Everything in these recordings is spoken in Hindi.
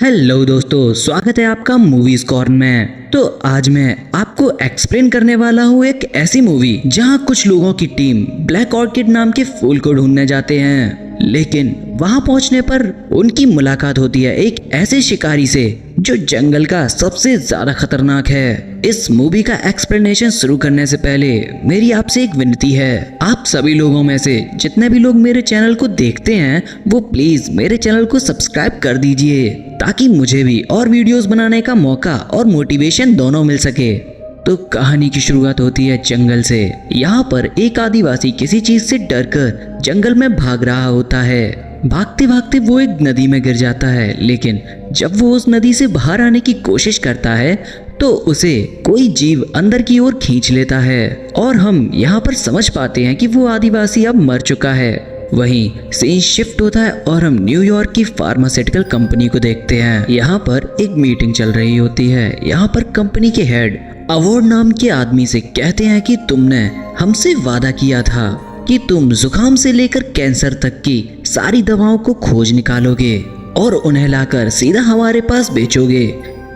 हेलो दोस्तों, स्वागत है आपका मूवीज कॉर्न में। तो आज मैं आपको एक्सप्लेन करने वाला हूँ एक ऐसी मूवी जहाँ कुछ लोगों की टीम ब्लैक ऑर्किड नाम के फूल को ढूंढने जाते हैं, लेकिन वहां पहुंचने पर उनकी मुलाकात होती है एक ऐसे शिकारी से जो जंगल का सबसे ज्यादा खतरनाक है। इस मूवी का एक्सप्लेनेशन शुरू करने से पहले मेरी आपसे एक विनती है, आप सभी लोगों में से जितने भी लोग मेरे चैनल को देखते हैं वो प्लीज मेरे चैनल को सब्सक्राइब कर दीजिए ताकि मुझे भी और वीडियोस बनाने का मौका और मोटिवेशन दोनों मिल सके। तो कहानी की शुरुआत होती है जंगल से। यहाँ पर एक आदिवासी किसी चीज से डरकर जंगल में भाग रहा होता है। भागते भागते वो एक नदी में गिर जाता है, लेकिन जब वो उस नदी से बाहर आने की कोशिश करता है तो उसे कोई जीव अंदर की ओर खींच लेता है और हम यहाँ पर समझ पाते हैं कि वो आदिवासी अब मर चुका है। वहीं सीन शिफ्ट होता है और हम न्यूयॉर्क की फार्मास्यूटिकल कंपनी को देखते हैं। यहाँ पर एक मीटिंग चल रही होती है। यहाँ पर कंपनी के हेड अवार्ड नाम के आदमी से कहते हैं कि तुमने हमसे वादा किया था कि तुम जुकाम से लेकर कैंसर तक की सारी दवाओं को खोज निकालोगे और उन्हें लाकर सीधा हमारे पास बेचोगे,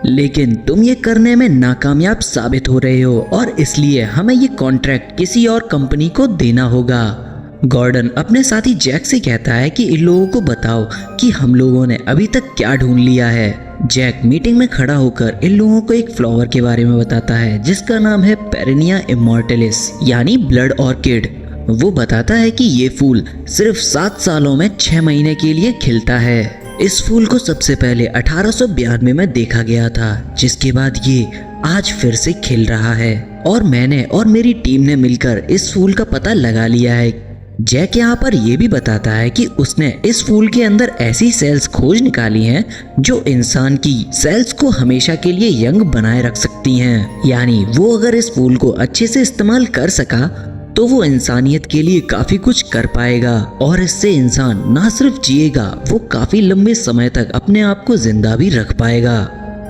लेकिन तुम ये करने में नाकामयाब साबित हो रहे हो और इसलिए हमें ये कॉन्ट्रैक्ट किसी और कंपनी को देना होगा। गॉर्डन अपने साथी जैक से कहता है कि इन लोगों को बताओ कि हम लोगों ने अभी तक क्या ढूंढ लिया है। जैक मीटिंग में खड़ा होकर इन लोगों को एक फ्लावर के बारे में बताता है जिसका नाम है पेरेनिया इमॉर्टलिस यानी ब्लड ऑर्किड। वो बताता है कि ये फूल सिर्फ 7 सालों में 6 महीने के लिए खिलता है। इस फूल को सबसे पहले 1892 में देखा गया था, जिसके बाद ये आज फिर से खिल रहा है और मैंने और मेरी टीम ने मिलकर इस फूल का पता लगा लिया है। जैक यहाँ पर यह भी बताता है कि उसने इस फूल के अंदर ऐसी सेल्स खोज निकाली हैं जो इंसान की सेल्स को हमेशा के लिए यंग बनाए रख सकती हैं। यानी वो अगर इस फूल को अच्छे से इस्तेमाल कर सका तो वो इंसानियत के लिए काफी कुछ कर पाएगा और इससे इंसान ना सिर्फ जिएगा, वो काफी लंबे समय तक अपने आप को जिंदा भी रख पाएगा।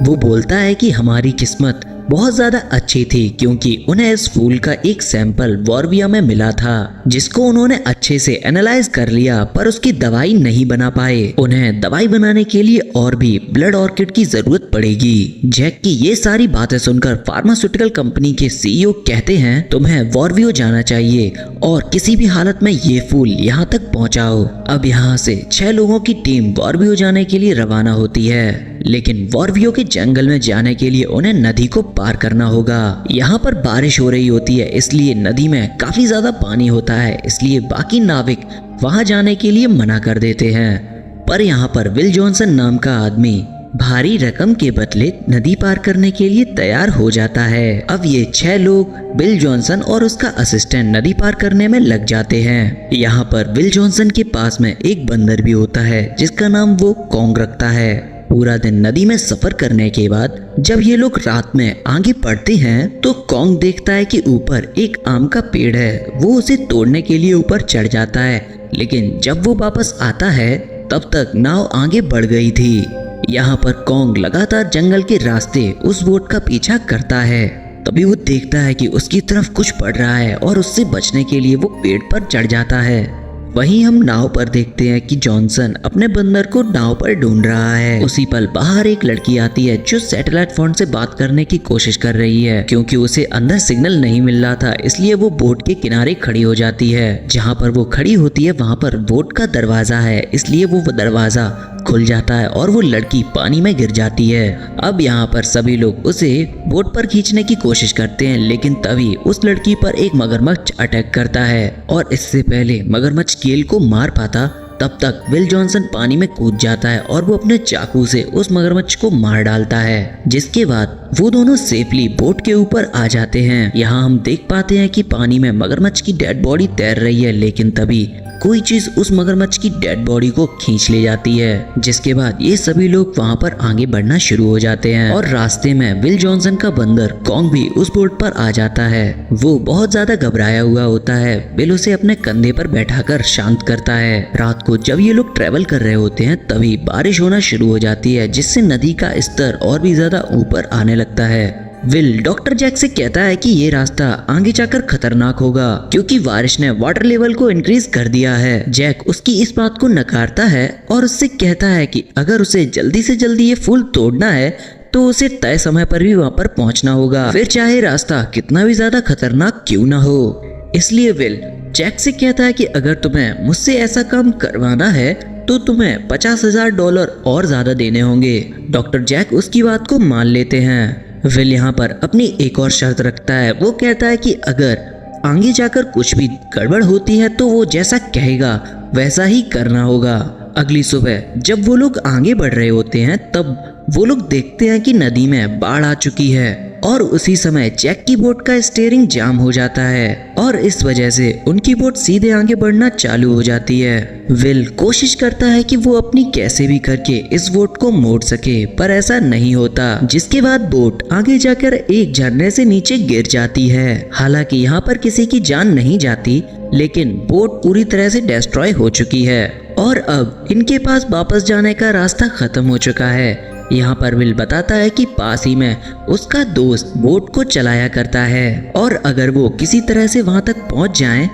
वो बोलता है कि हमारी किस्मत बहुत ज्यादा अच्छी थी क्योंकि उन्हें इस फूल का एक सैंपल वॉर्विया में मिला था जिसको उन्होंने अच्छे से एनालाइज कर लिया, पर उसकी दवाई नहीं बना पाए। उन्हें दवाई बनाने के लिए और भी ब्लड ऑर्किड की जरूरत पड़ेगी। जैक की ये सारी बातें सुनकर फार्मास्यूटिकल कंपनी के सीईओ कहते हैं तुम्हें वॉर्वियो जाना चाहिए और किसी भी हालत में ये फूल यहाँ तक पहुँचाओ। अब यहाँ से 6 लोगों की टीम वॉर्वियो जाने के लिए रवाना होती है, लेकिन वॉर्वियो के जंगल में जाने के लिए उन्हें नदी को पार करना होगा। यहाँ पर बारिश हो रही होती है, इसलिए नदी में काफी ज्यादा पानी होता है, इसलिए बाकी नाविक वहां जाने के लिए मना कर देते हैं। पर यहाँ पर विल जॉनसन नाम का आदमी भारी रकम के बदले नदी पार करने के लिए तैयार हो जाता है। अब ये 6 लोग विल जॉनसन और उसका असिस्टेंट नदी पार करने में लग जाते हैं। यहाँ पर विल जॉनसन के पास में एक बंदर भी होता है जिसका नाम वो कॉन्ग रखता है। पूरा दिन नदी में सफर करने के बाद जब ये लोग रात में आगे बढ़ते हैं तो कॉन्ग देखता है कि ऊपर एक आम का पेड़ है। वो उसे तोड़ने के लिए ऊपर चढ़ जाता है, लेकिन जब वो वापस आता है तब तक नाव आगे बढ़ गई थी। यहाँ पर कॉन्ग लगातार जंगल के रास्ते उस बोट का पीछा करता है। तभी वो देखता है कि उसकी तरफ कुछ पड़ रहा है और उससे बचने के लिए वो पेड़ पर चढ़ जाता है। वहीं हम नाव पर देखते हैं कि जॉनसन अपने बंदर को नाव पर ढूंढ रहा है। उसी पल बाहर एक लड़की आती है जो सैटेलाइट फोन से बात करने की कोशिश कर रही है। क्योंकि उसे अंदर सिग्नल नहीं मिल रहा था, इसलिए वो बोट के किनारे खड़ी हो जाती है। जहाँ पर वो खड़ी होती है वहाँ पर बोट का दरवाजा है, इसलिए वो दरवाजा खुल जाता है और वो लड़की पानी में गिर जाती है। अब यहाँ पर सभी लोग उसे बोट पर खींचने की कोशिश करते हैं, लेकिन तभी उस लड़की पर एक मगरमच्छ अटैक करता है और इससे पहले मगरमच्छ केल को मार पाता तब तक विल जॉनसन पानी में कूद जाता है और वो अपने चाकू से उस मगरमच्छ को मार डालता है, जिसके बाद वो दोनों सेफली बोट के ऊपर आ जाते हैं। यहाँ हम देख पाते हैं कि पानी में मगरमच्छ की डेड बॉडी तैर रही है, लेकिन तभी कोई चीज उस मगरमच्छ की डेड बॉडी को खींच ले जाती है, जिसके बाद ये सभी लोग वहाँ पर आगे बढ़ना शुरू हो जाते हैं और रास्ते में विल जॉनसन का बंदर कॉन्ग भी उस बोट पर आ जाता है। वो बहुत ज्यादा घबराया हुआ होता है। विल उसे अपने कंधे पर बैठाकर शांत करता है। रात को जब ये लोग ट्रेवल कर रहे होते हैं तभी बारिश होना शुरू हो जाती है, जिससे नदी का स्तर और भी ज्यादा ऊपर आने लगता है। विल डॉक्टर जैक से कहता है कि ये रास्ता आगे जाकर खतरनाक होगा क्योंकि बारिश ने वाटर लेवल को इंक्रीज कर दिया है। जैक उसकी इस बात को नकारता है और उससे कहता है कि अगर उसे जल्दी से जल्दी ये फूल तोड़ना है तो उसे तय समय पर भी वहाँ पर पहुँचना होगा, फिर चाहे रास्ता कितना भी ज्यादा खतरनाक क्यों ना हो। इसलिए विल जैक से कहता है कि अगर तुम्हें मुझसे ऐसा काम करवाना है तो तुम्हें $50,000 और ज्यादा देने होंगे। डॉक्टर जैक उसकी बात को मान लेते हैं। विल यहाँ पर अपनी एक और शर्त रखता है। वो कहता है कि अगर आगे जाकर कुछ भी गड़बड़ होती है तो वो जैसा कहेगा वैसा ही करना होगा। अगली सुबह जब वो लोग आगे बढ़ रहे होते हैं तब वो लोग देखते हैं कि नदी में बाढ़ आ चुकी है और उसी समय जैक की बोट का स्टीयरिंग जाम हो जाता है और इस वजह से उनकी बोट सीधे आगे बढ़ना चालू हो जाती है। विल कोशिश करता है कि वो अपनी कैसे भी करके इस बोट को मोड़ सके पर ऐसा नहीं होता, जिसके बाद बोट आगे जाकर एक झरने से नीचे गिर जाती है। हालांकि यहाँ पर किसी की जान नहीं जाती लेकिन बोट पूरी तरह से डिस्ट्रॉय हो चुकी है और अब इनके पास वापस जाने का रास्ता खत्म हो चुका है। यहाँ पर विल बताता है कि पास ही में उसका दोस्त बोट को चलाया करता है और अगर वो किसी तरह से वहां तक पहुंच जाएं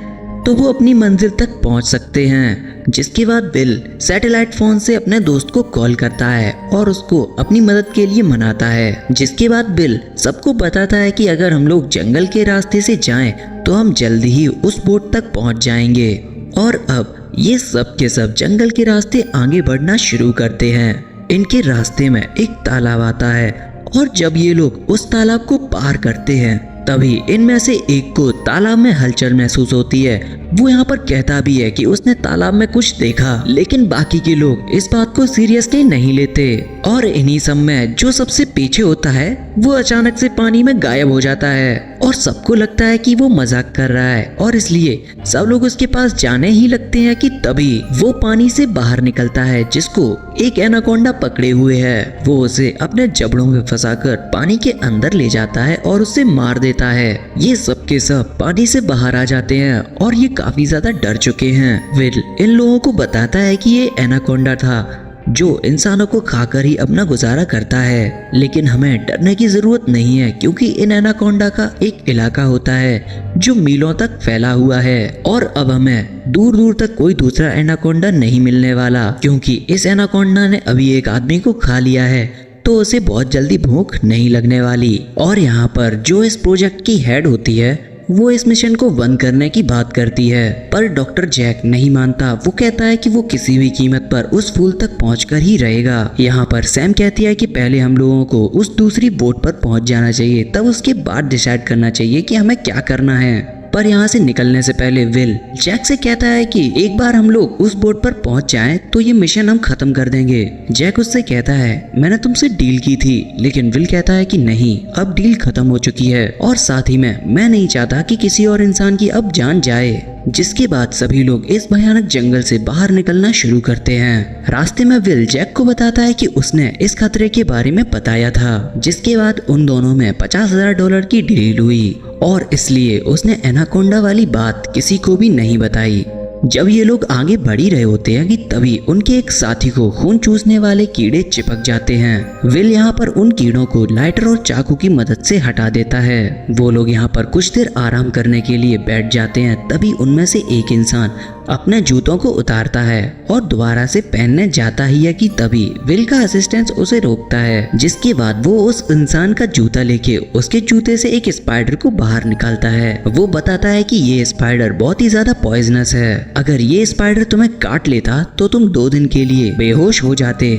तो वो अपनी मंजिल तक पहुंच सकते हैं। जिसके बाद विल सैटेलाइट फोन से अपने दोस्त को कॉल करता है और उसको अपनी मदद के लिए मनाता है। जिसके बाद विल सबको बताता है कि अगर हम लोग जंगल के रास्ते से जाएं तो हम जल्दी ही उस बोट तक पहुंच जाएंगे। और अब ये सब के सब जंगल के रास्ते आगे बढ़ना शुरू करते हैं। इनके रास्ते में एक तालाब आता है और जब ये लोग उस तालाब को पार करते हैं तभी इनमें से एक को तालाब में हलचल महसूस होती है। वो यहाँ पर कहता भी है कि उसने तालाब में कुछ देखा, लेकिन बाकी के लोग इस बात को सीरियसली नहीं लेते और इन्हीं सब में जो सबसे पीछे होता है वो अचानक से पानी में गायब हो जाता है और सबको लगता है कि वो मजाक कर रहा है और इसलिए सब लोग उसके पास जाने ही लगते हैं कि तभी वो पानी से बाहर निकलता है जिसको एक एनाकोंडा पकड़े हुए है। वो उसे अपने जबड़ों में फंसाकर पानी के अंदर ले जाता है और उसे मार देता है। ये सब के सब पानी से बाहर आ जाते हैं और ये काफी ज्यादा डर चुके हैं। विल इन लोगों को बताता है कि ये एनाकोंडा था जो इंसानों को खाकर ही अपना गुजारा करता है, लेकिन हमें डरने की जरूरत नहीं है क्योंकि इन एनाकोंडा का एक इलाका होता है जो मीलों तक फैला हुआ है और अब हमें दूर दूर तक कोई दूसरा एनाकोंडा नहीं मिलने वाला क्योंकि इस एनाकोंडा ने अभी एक आदमी को खा लिया है तो उसे बहुत जल्दी भूख नहीं लगने वाली। और यहाँ पर जो इस प्रोजेक्ट की हेड होती है वो इस मिशन को बंद करने की बात करती है पर डॉक्टर जैक नहीं मानता। वो कहता है कि वो किसी भी कीमत पर उस फूल तक पहुंचकर ही रहेगा। यहाँ पर सैम कहती है कि पहले हम लोगों को उस दूसरी बोट पर पहुंच जाना चाहिए, तब उसके बाद डिसाइड करना चाहिए कि हमें क्या करना है। पर यहाँ से निकलने से पहले विल जैक से कहता है कि एक बार हम लोग उस बोट पर पहुंच जाएं तो ये मिशन हम खत्म कर देंगे। जैक उससे कहता है मैंने तुमसे डील की थी, लेकिन विल कहता है कि नहीं, अब डील खत्म हो चुकी है और साथ ही में मैं नहीं चाहता कि किसी और इंसान की अब जान जाए। जिसके बाद सभी लोग इस भयानक जंगल से बाहर निकलना शुरू करते हैं। रास्ते में विल जैक को बताता है कि उसने इस खतरे के बारे में बताया था, जिसके बाद उन दोनों में $50,000 की डील हुई और इसलिए उसने एनाकोंडा वाली बात किसी को भी नहीं बताई। जब ये लोग आगे बढ़ ही रहे होते हैं कि तभी उनके एक साथी को खून चूसने वाले कीड़े चिपक जाते हैं। विल यहाँ पर उन कीड़ों को लाइटर और चाकू की मदद से हटा देता है। वो लोग यहाँ पर कुछ देर आराम करने के लिए बैठ जाते हैं। तभी उनमें से एक इंसान अपने जूतों को उतारता है और दोबारा से पहनने जाता ही है कि तभी विल का असिस्टेंट उसे रोकता है। जिसके बाद वो उस इंसान का जूता लेके उसके जूते से एक स्पाइडर को बाहर निकालता है। वो बताता है कि ये स्पाइडर बहुत ही ज्यादा पॉइजनस है, अगर ये स्पाइडर तुम्हें काट लेता तो तुम 2 दिन के लिए बेहोश हो जाते।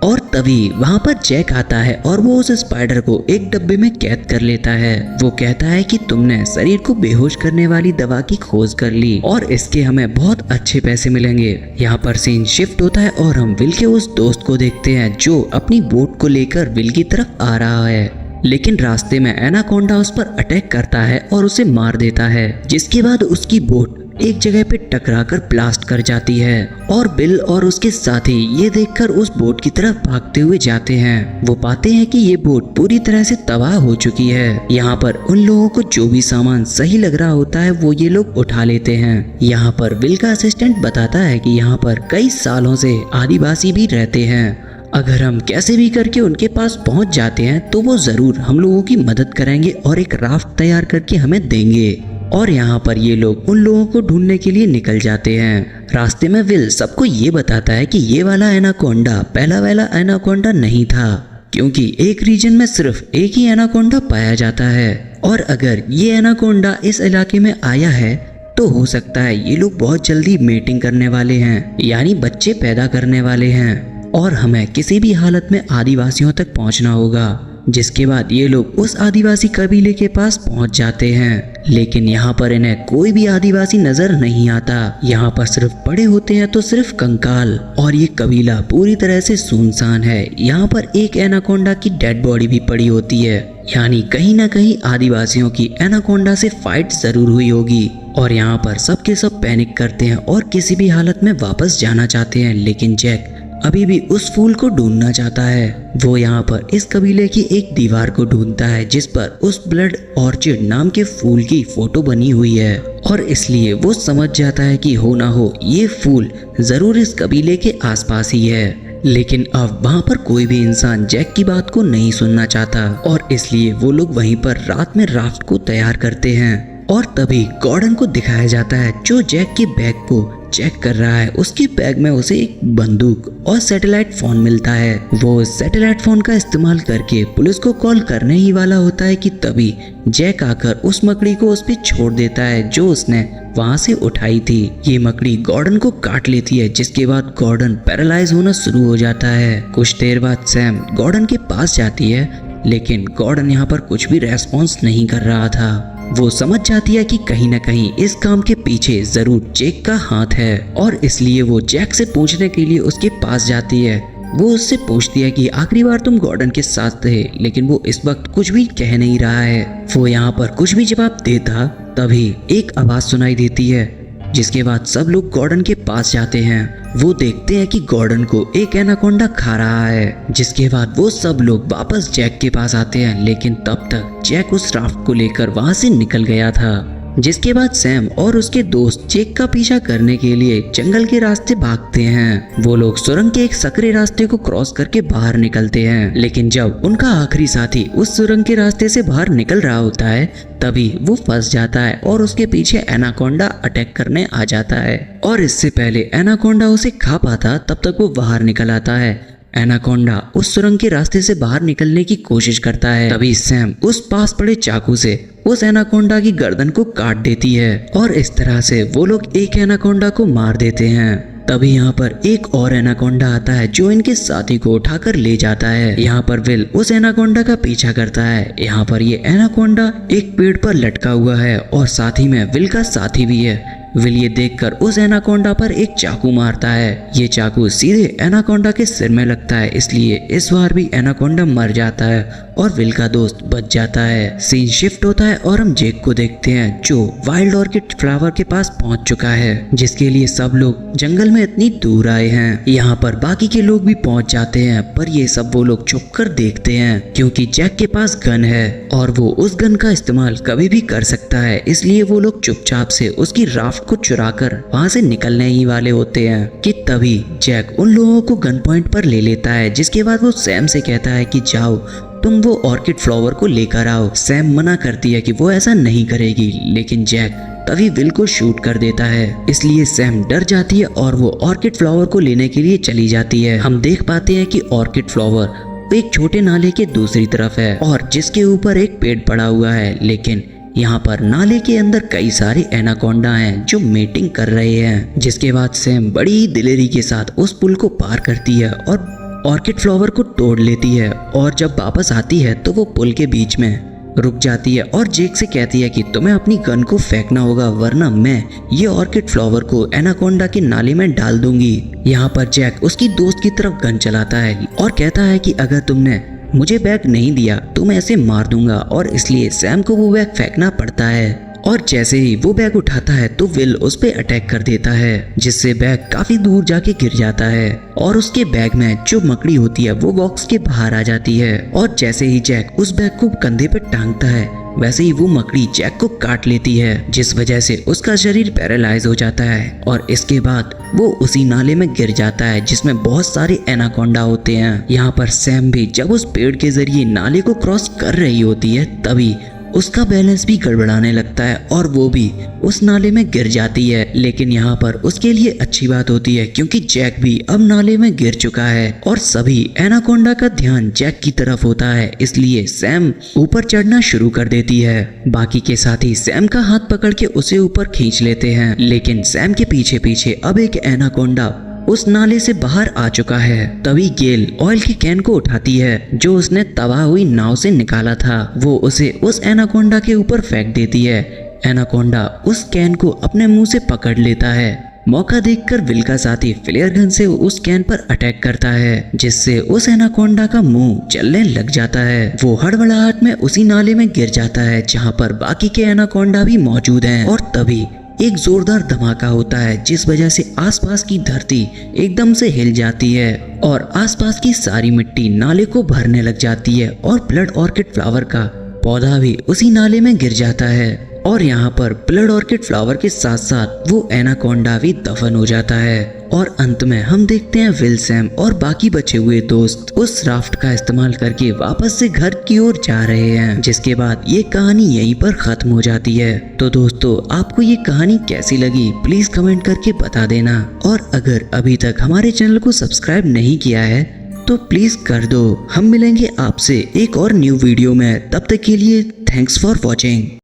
और तभी वहाँ पर जैक आता है और वो उस स्पाइडर को एक डब्बे में कैद कर लेता है। वो कहता है कि तुमने शरीर को बेहोश करने वाली दवा की खोज कर ली और इसके हमें बहुत अच्छे पैसे मिलेंगे। यहाँ पर सीन शिफ्ट होता है और हम विल के उस दोस्त को देखते हैं जो अपनी बोट को लेकर विल की तरफ आ रहा है, लेकिन रास्ते में एनाकोंडा उस पर अटैक करता है और उसे मार देता है। जिसके बाद उसकी बोट एक जगह पे टकराकर ब्लास्ट कर जाती है और बिल और उसके साथी ये देखकर उस बोट की तरफ भागते हुए जाते हैं। वो पाते हैं कि ये बोट पूरी तरह से तबाह हो चुकी है। यहाँ पर उन लोगों को जो भी सामान सही लग रहा होता है वो ये लोग उठा लेते हैं। यहाँ पर बिल का असिस्टेंट बताता है कि यहाँ पर कई सालों से आदिवासी भी रहते हैं अगर हम कैसे भी करके उनके पास पहुंच जाते हैं तो वो जरूर हम लोगों की मदद करेंगे और एक राफ्ट तैयार करके हमें देंगे। और यहाँ पर ये लोग उन लोगों को ढूंढने के लिए निकल जाते हैं। रास्ते में विल सबको ये बताता है कि ये वाला एनाकोंडा पहला वाला एनाकोंडा नहीं था, क्योंकि एक रीजन में सिर्फ एक ही एनाकोंडा पाया जाता है और अगर ये एनाकोंडा इस इलाके में आया है तो हो सकता है ये लोग बहुत जल्दी मेटिंग करने वाले हैं, यानी बच्चे पैदा करने वाले हैं और हमें किसी भी हालत में आदिवासियों तक पहुंचना होगा। जिसके बाद ये लोग उस आदिवासी कबीले के पास पहुंच जाते हैं, लेकिन यहाँ पर इन्हें कोई भी आदिवासी नजर नहीं आता। यहाँ पर सिर्फ पड़े होते हैं तो सिर्फ कंकाल और ये कबीला पूरी तरह से सुनसान है। यहाँ पर एक एनाकोंडा की डेड बॉडी भी पड़ी होती है, यानी कहीं ना कहीं आदिवासियों की एनाकोंडा से फाइट जरूर हुई होगी। और यहाँ पर सबके सब पैनिक करते हैं और किसी भी हालत में वापस जाना चाहते हैं, लेकिन जैक अभी भी उस फूल को ढूंढना चाहता है। वो यहाँ पर इस कबीले की एक दीवार को ढूंढता है जिस पर उस ब्लड ऑर्चिड नाम के फूल की फोटो बनी हुई है और इसलिए वो समझ जाता है कि हो ना हो ये फूल जरूर इस कबीले के आसपास ही है। लेकिन अब वहाँ पर कोई भी इंसान जैक की बात को नहीं सुनना चाहता और इसलिए वो लोग वहीं पर रात में राफ्ट को तैयार करते हैं। और तभी गॉर्डन को दिखाया जाता है जो जैक के बैग को चेक कर रहा है। उसके बैग में उसे एक बंदूक और सैटेलाइट फोन मिलता है। वो सैटेलाइट फोन का इस्तेमाल करके पुलिस को कॉल करने ही वाला होता है कि तभी जैक आकर उस मकड़ी को उस पे छोड़ देता है जो उसने वहां से उठाई थी। ये मकड़ी गॉर्डन को काट लेती है, जिसके बाद गॉर्डन पैरालाइज होना शुरू हो जाता है। कुछ देर बाद सैम गॉर्डन के पास जाती है, लेकिन गॉर्डन यहाँ पर कुछ भी रेस्पॉन्स नहीं कर रहा था। वो समझ जाती है कि कहीं ना कहीं इस काम के पीछे जरूर जैक का हाथ है और इसलिए वो जैक से पूछने के लिए उसके पास जाती है। वो उससे पूछती है कि आखिरी बार तुम गॉर्डन के साथ थे, लेकिन वो इस वक्त कुछ भी कह नहीं रहा है। वो यहाँ पर कुछ भी जवाब देता तभी एक आवाज सुनाई देती है, जिसके बाद सब लोग गॉर्डन के पास जाते हैं। वो देखते हैं कि गॉर्डन को एक एनाकोंडा खा रहा है। जिसके बाद वो सब लोग वापस जैक के पास आते हैं, लेकिन तब तक जैक उस राफ्ट को लेकर वहां से निकल गया था। जिसके बाद सैम और उसके दोस्त जैक का पीछा करने के लिए जंगल के रास्ते भागते हैं। वो लोग सुरंग के एक सकरे रास्ते को क्रॉस करके बाहर निकलते हैं, लेकिन जब उनका आखिरी साथी उस सुरंग के रास्ते से बाहर निकल रहा होता है तभी वो फंस जाता है और उसके पीछे एनाकोंडा अटैक करने आ जाता है। और इससे पहले एनाकोंडा उसे खा पाता तब तक वो बाहर निकल आता है। एनाकोंडा उस सुरंग के रास्ते से बाहर निकलने की कोशिश करता है, तभी सैम उस पास पड़े चाकू से उस एनाकोंडा की गर्दन को काट देती है और इस तरह से वो लोग एक एनाकोंडा को मार देते हैं। तभी यहाँ पर एक और एनाकोंडा आता है जो इनके साथी को उठाकर ले जाता है। यहाँ पर विल उस एनाकोंडा का पीछा करता है। यहाँ पर ये एनाकोंडा एक पेड़ पर लटका हुआ है और साथ ही में विल का साथी भी है। विल ये देखकर उस एनाकोंडा पर एक चाकू मारता है। ये चाकू सीधे एनाकोंडा के सिर में लगता है, इसलिए इस बार भी एनाकोंडा मर जाता है और विल का दोस्त बच जाता है। सीन शिफ्ट होता है और हम जैक को देखते हैं जो वाइल्ड ऑर्किड फ्लावर के पास पहुंच चुका है, जिसके लिए सब लोग जंगल में इतनी दूर आए हैं। यहाँ पर बाकी के लोग भी पहुंच जाते हैं, पर ये सब वो लोग छुप कर देखते हैं क्योंकि जैक के पास गन है और वो उस गन का इस्तेमाल कभी भी कर सकता है। इसलिए वो लोग चुपचाप से उसकी राफ्ट को चुराकर वहां से निकलने ही वाले होते हैं कि तभी जैक उन लोगों को गन पॉइंट पर ले लेता है। जिसके बाद वो सैम से कहता है कि जाओ तुम वो ऑर्किड फ्लावर को लेकर आओ। सैम मना करती है कि वो ऐसा नहीं करेगी, लेकिन जैक तभी विल को शूट कर देता है। इसलिए सैम डर जाती है और वो ऑर्किड फ्लावर को लेने के लिए चली जाती है। हम देख पाते हैं कि ऑर्किड फ्लावर एक छोटे नाले के दूसरी तरफ है और जिसके ऊपर एक पेड़ पड़ा हुआ है, लेकिन यहाँ पर नाले के अंदर कई सारे एनाकोंडा हैं जो मीटिंग कर रहे हैं। जिसके बाद सैम बड़ी ही दिलेरी के साथ उस पुल को पार करती है और ऑर्किड फ्लावर को तोड़ लेती है और जब वापस आती है तो वो पुल के बीच में रुक जाती है और जैक से कहती है कि तुम्हें अपनी गन को फेंकना होगा, वरना मैं ये ऑर्किड फ्लावर को एनाकोंडा के नाले में डाल दूंगी। यहाँ पर जैक उसकी दोस्त की तरफ गन चलाता है और कहता है कि अगर तुमने मुझे बैग नहीं दिया तो मैं ऐसे मार दूंगा और इसलिए सैम को वो बैग फेंकना पड़ता है। और जैसे ही वो बैग उठाता है तो विल उस पे अटैक कर देता है, जिससे बैग काफी दूर जाके गिर जाता है और उसके बैग में जो मकड़ी होती है वो बॉक्स के बाहर आ जाती है। और जैसे ही जैक उस बैग को कंधे पे टांगता है वैसे ही वो मकड़ी जैक को काट लेती है, जिस वजह से उसका शरीर पैरालाइज हो जाता है और इसके बाद वो उसी नाले में गिर जाता है जिसमें बहुत सारे एनाकोंडा होते हैं। यहाँ पर सैम भी जब उस पेड़ के जरिए नाले को क्रॉस कर रही होती है तभी उसका बैलेंस भी गड़बड़ाने लगता है और वो भी उस नाले में गिर जाती है। लेकिन यहाँ पर उसके लिए अच्छी बात होती है क्योंकि जैक भी अब नाले में गिर चुका है और सभी एनाकोंडा का ध्यान जैक की तरफ होता है, इसलिए सैम ऊपर चढ़ना शुरू कर देती है। बाकी के साथी सैम का हाथ पकड़ के उसे ऊपर खींच लेते हैं, लेकिन सैम के पीछे पीछे अब एक एनाकोंडा उस नाले से बाहर आ चुका है। तभी गेल ऑयल की कैन को उठाती है जो उसने तबाह हुई नाव से निकाला था, वो उसे उस एनाकोंडा के ऊपर फेंक देती है। एनाकोंडा उस कैन को अपने मुंह से पकड़ लेता है। मौका देखकर विल का साथी फ्लेयर गन से उस कैन पर अटैक करता है, जिससे उस एनाकोंडा का मुंह जलने लग जाता है। वो हड़बड़ाहट में उसी नाले में गिर जाता है जहाँ पर बाकी के एनाकोंडा भी मौजूद हैं। और तभी एक जोरदार धमाका होता है जिस वजह से आसपास की धरती एकदम से हिल जाती है और आसपास की सारी मिट्टी नाले को भरने लग जाती है और ब्लड ऑर्किड फ्लावर का पौधा भी उसी नाले में गिर जाता है। और यहाँ पर ब्लड ऑर्किड फ्लावर के साथ साथ वो एनाकोंडा भी दफन हो जाता है। और अंत में हम देखते हैं विल, सैम और बाकी बचे हुए दोस्त उस राफ्ट का इस्तेमाल करके वापस से घर की ओर जा रहे हैं, जिसके बाद ये कहानी यहीं पर खत्म हो जाती है। तो दोस्तों, आपको ये कहानी कैसी लगी प्लीज कमेंट करके बता देना, और अगर अभी तक हमारे चैनल को सब्सक्राइब नहीं किया है तो प्लीज कर दो। हम मिलेंगे आपसे एक और न्यू वीडियो में, तब तक के लिए थैंक्स फॉर वॉचिंग।